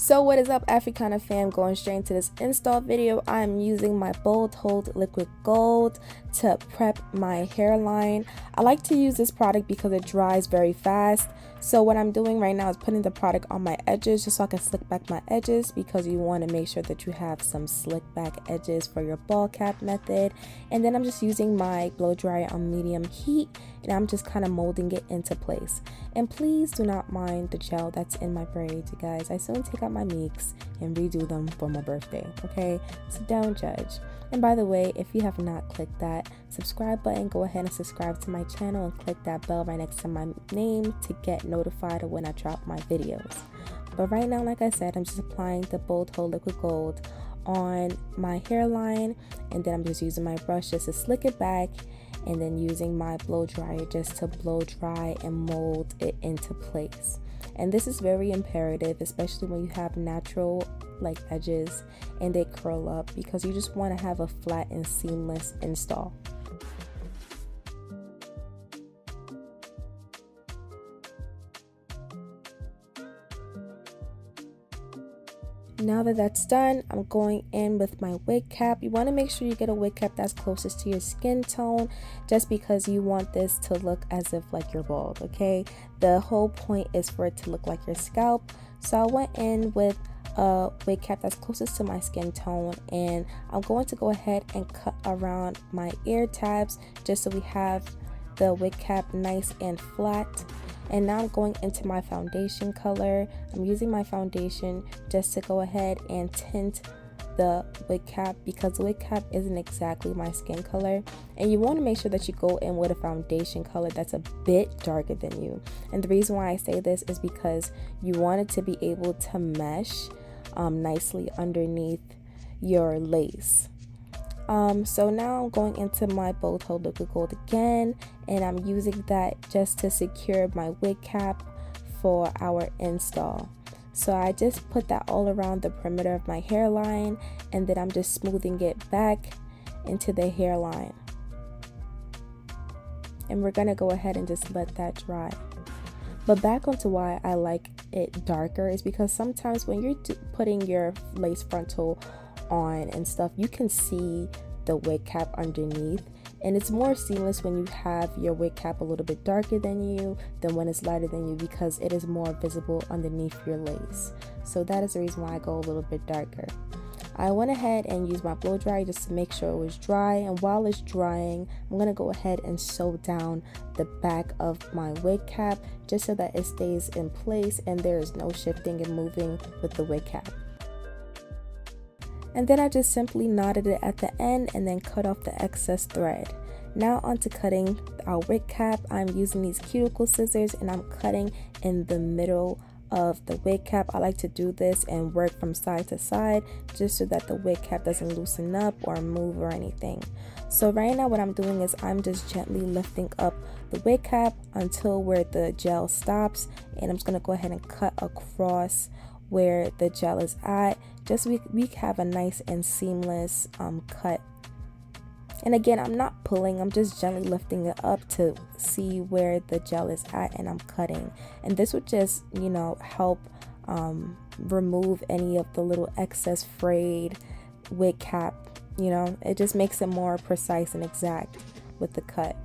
So what is up, Africana fam? Going straight into this install video. I'm using my Bold Hold Liquid Gold to prep my hairline. I like to use this product because it dries very fast. So what I'm doing right now is putting the product on my edges just so I can slick back my edges, because you want to make sure that you have some slick back edges for your ball cap method. And then I'm just using my blow dryer on medium heat, and I'm just kind of molding it into place. And please do not mind the gel that's in my braids, you guys. I soon take out my mix and redo them for my birthday, okay? So don't judge. And by the way, if you have not clicked that subscribe button, go ahead and subscribe to my channel and click that bell right next to my name to get notified of when I drop my videos. But right now, like I said, I'm just applying the Bold Hold Liquid Gold on my hairline, and then I'm just using my brush just to slick it back, and then using my blow dryer just to blow dry and mold it into place. And this is very imperative, especially when you have natural like edges and they curl up, because you just want to have a flat and seamless install. Now that that's done, I'm going in with my wig cap. You want to make sure you get a wig cap that's closest to your skin tone, just because you want this to look as if like you're bald, okay? The whole point is for it to look like your scalp. So I went in with a wig cap that's closest to my skin tone, and I'm going to go ahead and cut around my ear tabs just so we have the wig cap nice and flat. And now I'm going into my foundation color. I'm using my foundation just to go ahead and tint the wig cap, because the wig cap isn't exactly my skin color, and you want to make sure that you go in with a foundation color that's a bit darker than you. And the reason why I say this is because you want it to be able to mesh nicely underneath your lace. So now I'm going into my Bold Hold Liquid Gold again, and I'm using that just to secure my wig cap for our install. So I just put that all around the perimeter of my hairline, and then I'm just smoothing it back into the hairline. And we're gonna go ahead and just let that dry. But back onto why I like it darker is because sometimes when you're putting your lace frontal on and stuff, you can see the wig cap underneath, and it's more seamless when you have your wig cap a little bit darker than you than when it's lighter than you, because it is more visible underneath your lace. So that is the reason why I go a little bit darker. I went ahead and used my blow dryer just to make sure it was dry, and while it's drying, I'm going to go ahead and sew down the back of my wig cap just so that it stays in place and there is no shifting and moving with the wig cap. And then I just simply knotted it at the end and then cut off the excess thread. Now onto cutting our wig cap. I'm using these cuticle scissors and I'm cutting in the middle of the wig cap. I like to do this and work from side to side just so that the wig cap doesn't loosen up or move or anything. So right now what I'm doing is I'm just gently lifting up the wig cap until where the gel stops, and I'm just going to go ahead and cut across where the gel is at, just so we have a nice and seamless cut. And again, I'm not pulling, I'm just gently lifting it up to see where the gel is at, and I'm cutting. And this would just, you know, help remove any of the little excess frayed wig cap. You know, it just makes it more precise and exact with the cut.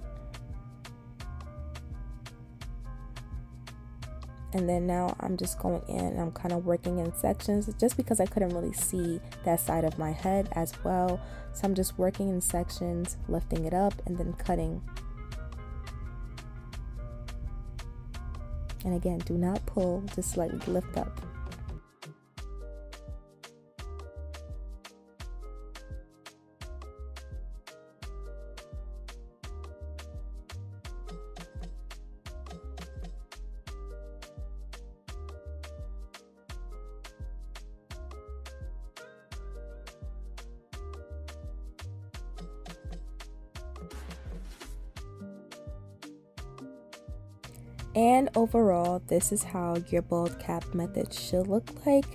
And then now I'm just going in and I'm kind of working in sections just because I couldn't really see that side of my head as well. So I'm just working in sections, lifting it up and then cutting. And again, do not pull, just slightly lift up. And overall, this is how your bald cap method should look like.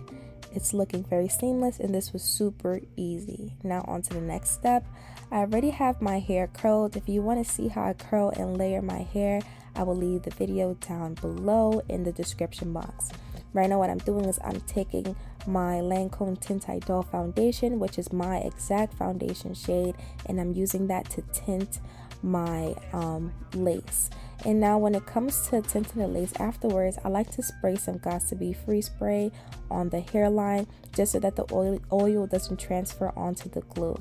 It's looking very seamless, and this was super easy. Now on to the next step. I already have my hair curled. If you want to see how I curl and layer my hair, I will leave the video down below in the description box. Right now what I'm doing is I'm taking my Lancome Tint Idol foundation, which is my exact foundation shade, and I'm using that to tint my lace. And now when it comes to tinting the lace afterwards, I like to spray some Got2b Free spray on the hairline just so that the oil doesn't transfer onto the glue.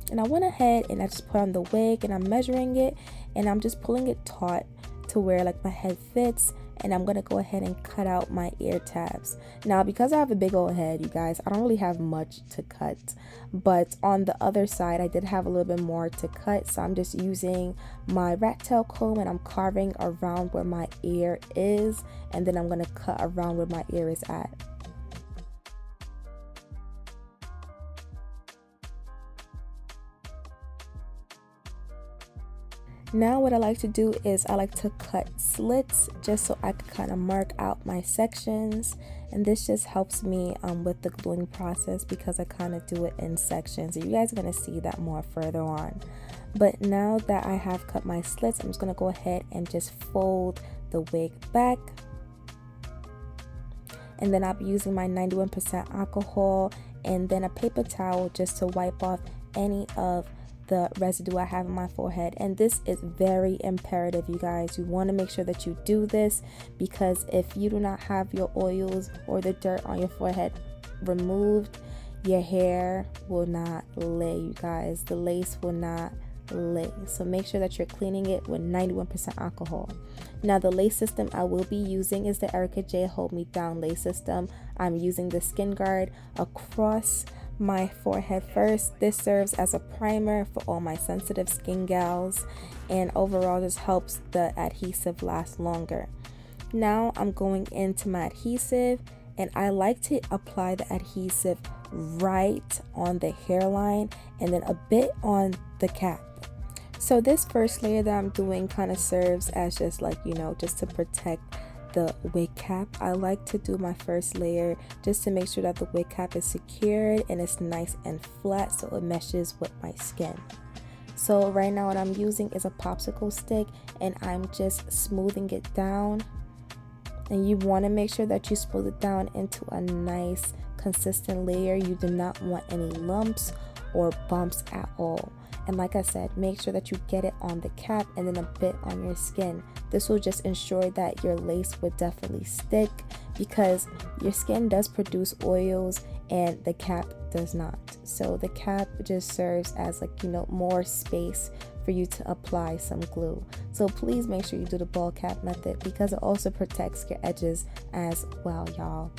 And I went ahead and I just put on the wig, and I'm measuring it, and I'm just pulling it taut to where like my head fits, and I'm gonna go ahead and cut out my ear tabs. Now because I have a big old head, you guys, I don't really have much to cut, but on the other side I did have a little bit more to cut, so I'm just using my rat tail comb and I'm carving around where my ear is, and then I'm gonna cut around where my ear is at. Now what I like to do is I like to cut slits just so I can kind of mark out my sections, and this just helps me with the gluing process because I kind of do it in sections. You guys are going to see that more further on. But now that I have cut my slits, I'm just going to go ahead and just fold the wig back, and then I'll be using my 91% alcohol and then a paper towel just to wipe off any of the residue I have on my forehead. And this is very imperative, you guys. You want to make sure that you do this, because if you do not have your oils or the dirt on your forehead removed, your hair will not lay, you guys. The lace will not lay. So make sure that you're cleaning it with 91% alcohol. Now the lace system I will be using is the Erica J Hold Me Down lace system. I'm using the Skin Guard across my forehead first. This serves as a primer for all my sensitive skin gals, and overall this helps the adhesive last longer. Now I'm going into my adhesive, and I like to apply the adhesive right on the hairline and then a bit on the cap. So this first layer that I'm doing kind of serves as just like, you know, just to protect the wig cap. I like to do my first layer just to make sure that the wig cap is secured and it's nice and flat so it meshes with my skin. So right now what I'm using is a popsicle stick, and I'm just smoothing it down, and you want to make sure that you smooth it down into a nice consistent layer. You do not want any lumps or bumps at all. And like I said, make sure that you get it on the cap and then a bit on your skin. This will just ensure that your lace would definitely stick, because your skin does produce oils and the cap does not. So the cap just serves as like, you know, more space for you to apply some glue. So please make sure you do the ball cap method, because it also protects your edges as well, y'all.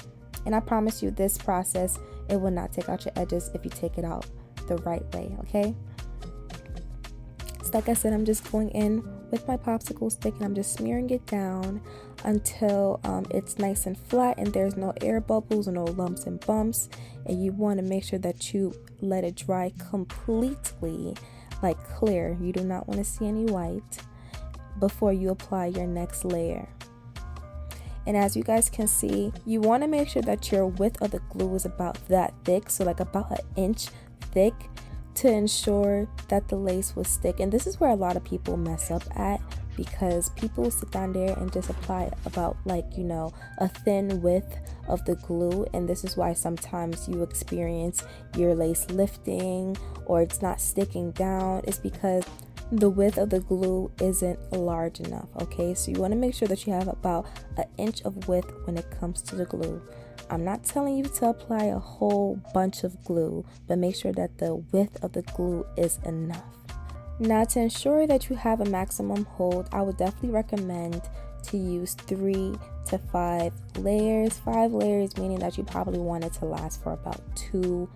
And I promise you, this process, it will not take out your edges if you take it out the right way, okay? So like I said, I'm just going in with my popsicle stick and I'm just smearing it down until it's nice and flat and there's no air bubbles or no lumps and bumps. And you want to make sure that you let it dry completely, like clear. You do not want to see any white before you apply your next layer. And as you guys can see, you want to make sure that your width of the glue is about that thick, so like about an inch thick, to ensure that the lace will stick. And this is where a lot of people mess up at, because people sit down there and just apply about, like, you know, a thin width of the glue, and this is why sometimes you experience your lace lifting or it's not sticking down. It's because the width of the glue isn't large enough. Okay, so you want to make sure that you have about an inch of width when it comes to the glue. I'm not telling you to apply a whole bunch of glue, but make sure that the width of the glue is enough. Now, to ensure that you have a maximum hold, I would definitely recommend to use 3 to 5 layers. 5 layers meaning that you probably want it to last for about 2+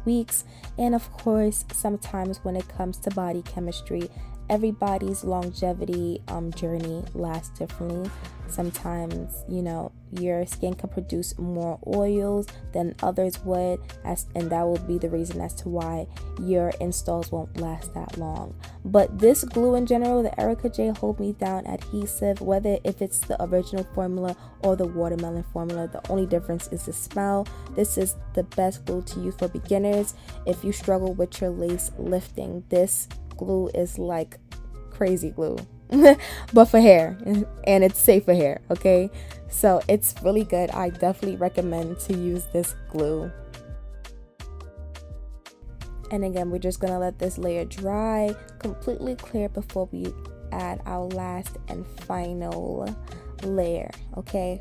weeks. And of course, sometimes when it comes to body chemistry, everybody's longevity journey lasts differently. Sometimes, you know, your skin can produce more oils than others would, and that will be the reason as to why your installs won't last that long. But this glue in general, the Erica J Hold Me Down adhesive, whether if it's the original formula or the watermelon formula, the only difference is the smell. This is the best glue to use for beginners. If you struggle with your lace lifting, this glue is like crazy glue. but for hair, and it's safe for hair, okay? So it's really good. I definitely recommend to use this glue. And again, we're just gonna let this layer dry, completely clear before we add our last and final layer, okay?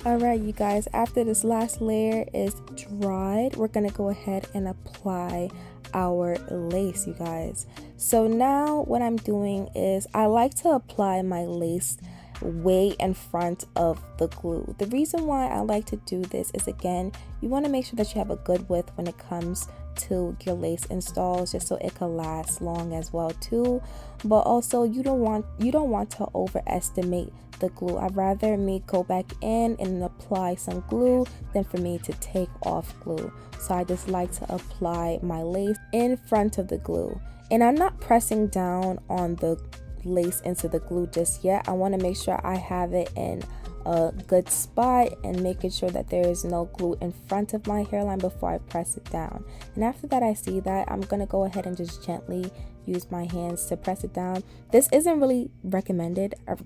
Alright, you guys, after this last layer is dried, we're going to go ahead and apply our lace, you guys. So now what I'm doing is I like to apply my lace way in front of the glue. The reason why I like to do this is, again, you want to make sure that you have a good width when it comes to your lace installs, just so it can last long as well too. But also you don't want to overestimate the glue. I'd rather me go back in and apply some glue than for me to take off glue. So I just like to apply my lace in front of the glue, and I'm not pressing down on the lace into the glue just yet. I want to make sure I have it in a good spot and making sure that there is no glue in front of my hairline before I press it down. And after that, I see that, I'm gonna go ahead and just gently use my hands to press it down. This isn't really recommended. I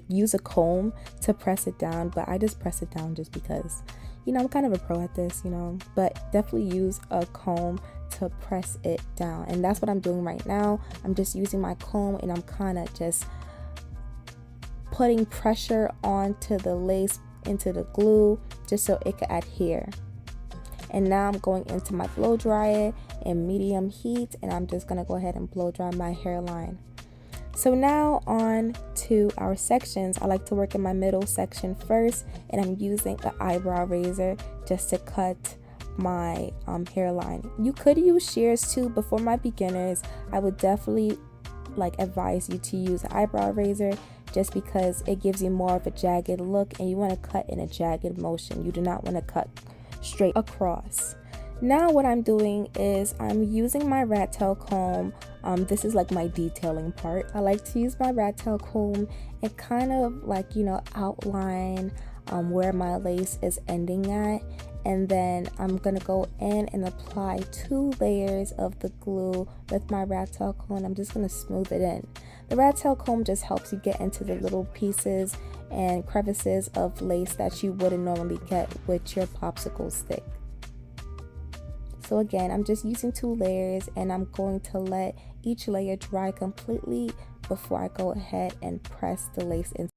use a comb to press it down, but I just press it down just because, you know, I'm kind of a pro at this, you know. But definitely use a comb to press it down, and that's what I'm doing right now. I'm just using my comb and I'm kind of just putting pressure onto the lace, into the glue, just so it can adhere. And now I'm going into my blow dryer in medium heat, and I'm just gonna go ahead and blow dry my hairline. So now on to our sections. I like to work in my middle section first, and I'm using an eyebrow razor just to cut my hairline. You could use shears too, but for my beginners, I would definitely advise you to use an eyebrow razor, just because it gives you more of a jagged look, and you want to cut in a jagged motion. You do not want to cut straight across. Now what I'm doing is I'm using my rat tail comb. This is like my detailing part. I like to use my rat tail comb and kind of outline where my lace is ending at, and then I'm gonna go in and apply 2 layers of the glue with my rat tail comb. I'm just gonna smooth it in. The rat tail comb just helps you get into the little pieces and crevices of lace that you wouldn't normally get with your popsicle stick. So again, I'm just using 2 layers, and I'm going to let each layer dry completely before I go ahead and press the lace in.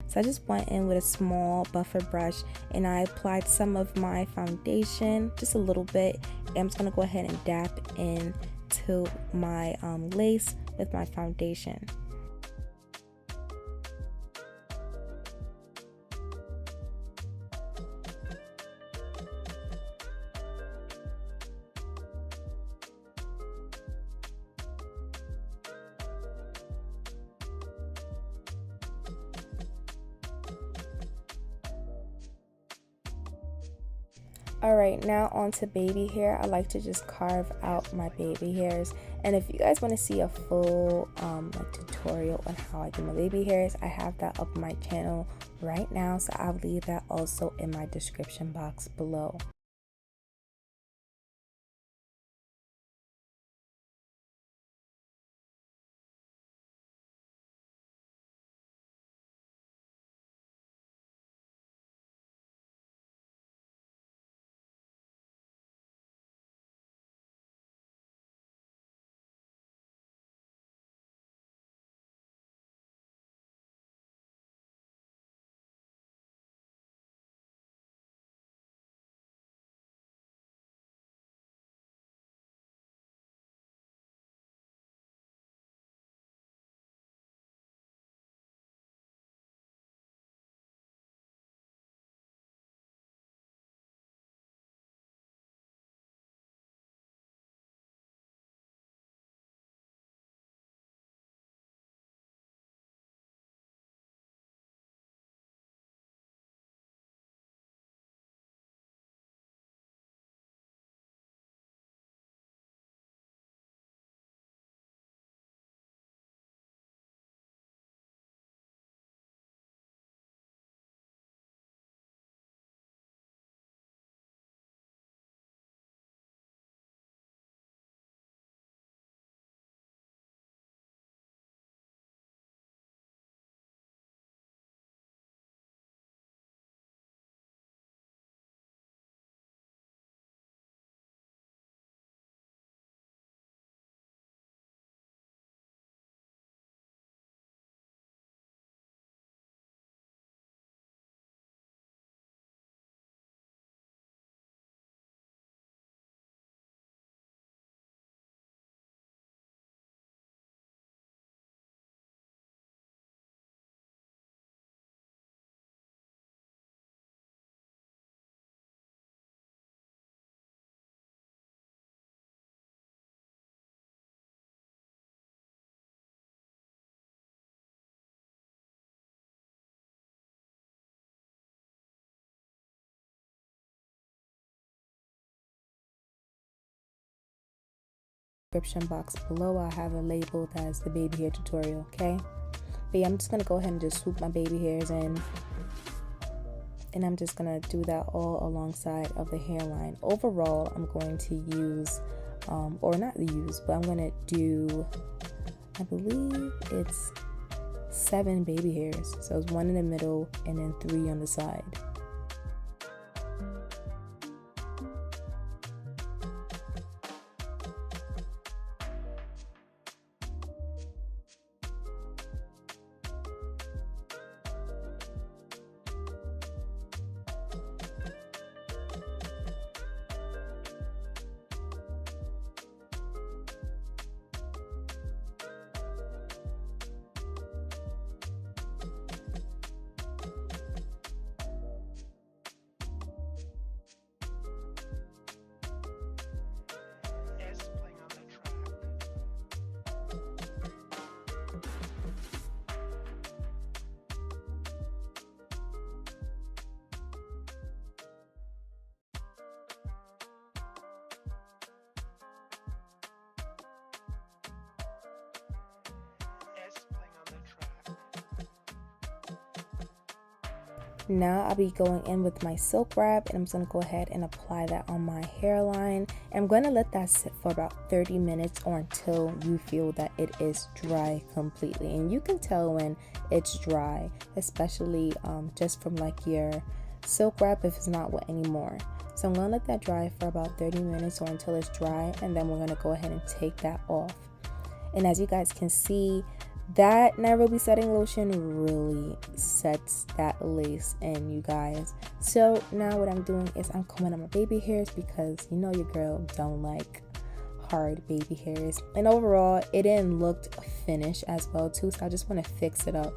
So I just went in with a small buffer brush and I applied some of my foundation, just a little bit. And I'm just going to go ahead and dab in to my lace with my foundation. Alright, now on to baby hair. I like to just carve out my baby hairs. And if you guys want to see a full like tutorial on how I do my baby hairs, I have that up on my channel right now. So I'll leave that also in my description box below. Description box below, I have it labeled as the baby hair tutorial, okay? But yeah, I'm just gonna go ahead and just swoop my baby hairs in, and I'm just gonna do that all alongside of the hairline. Overall, I'm going to use or not use, but I'm gonna do, I believe it's 7 baby hairs. So it's 1 in the middle and then 3 on the side. Now I'll be going in with my silk wrap, and I'm just going to go ahead and apply that on my hairline. And I'm going to let that sit for about 30 minutes or until you feel that it is dry completely. And you can tell when it's dry, especially just from like your silk wrap if it's not wet anymore. So I'm going to let that dry for about 30 minutes or until it's dry, and then we're going to go ahead and take that off. And as you guys can see, That Nairobi setting lotion really sets that lace in, you guys. So now what I'm doing is I'm combing out my baby hairs, because you know your girl don't like hard baby hairs, and overall it didn't look finished as well too, so I just want to fix it up.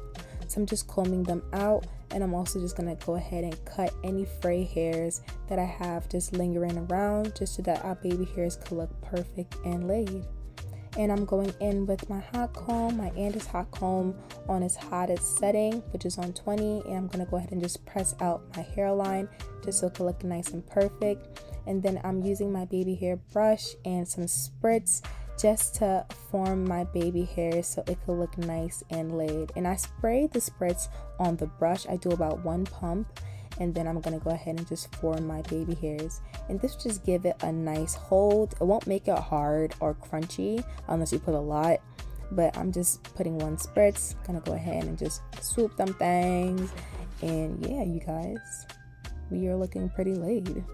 So I'm just combing them out, and I'm also just gonna go ahead and cut any fray hairs that I have just lingering around, just so that our baby hairs could look perfect and laid. And I'm going in with my hot comb, my Andis hot comb, on its hottest setting, which is on 20, and I'm gonna go ahead and just press out my hairline just so it can look nice and perfect. And then I'm using my baby hair brush and some spritz just to form my baby hair so it could look nice and laid. And I spray the spritz on the brush. I do about 1 pump, and then I'm gonna go ahead and just form my baby hairs, and this just give it a nice hold. It won't make it hard or crunchy unless you put a lot, but I'm just putting 1 spritz. Gonna go ahead and just swoop them things, and yeah, you guys, we are looking pretty laid.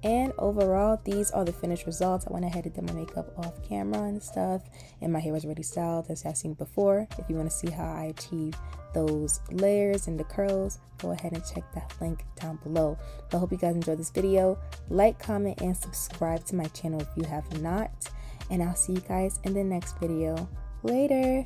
And overall, these are the finished results. I went ahead and did my makeup off camera and stuff, and my hair was already styled, as I've seen before. If you want to see how I achieve those layers and the curls, go ahead and check that link down below. I hope you guys enjoyed this video. Like, comment, and subscribe to my channel if you have not, and I'll see you guys in the next video. Later.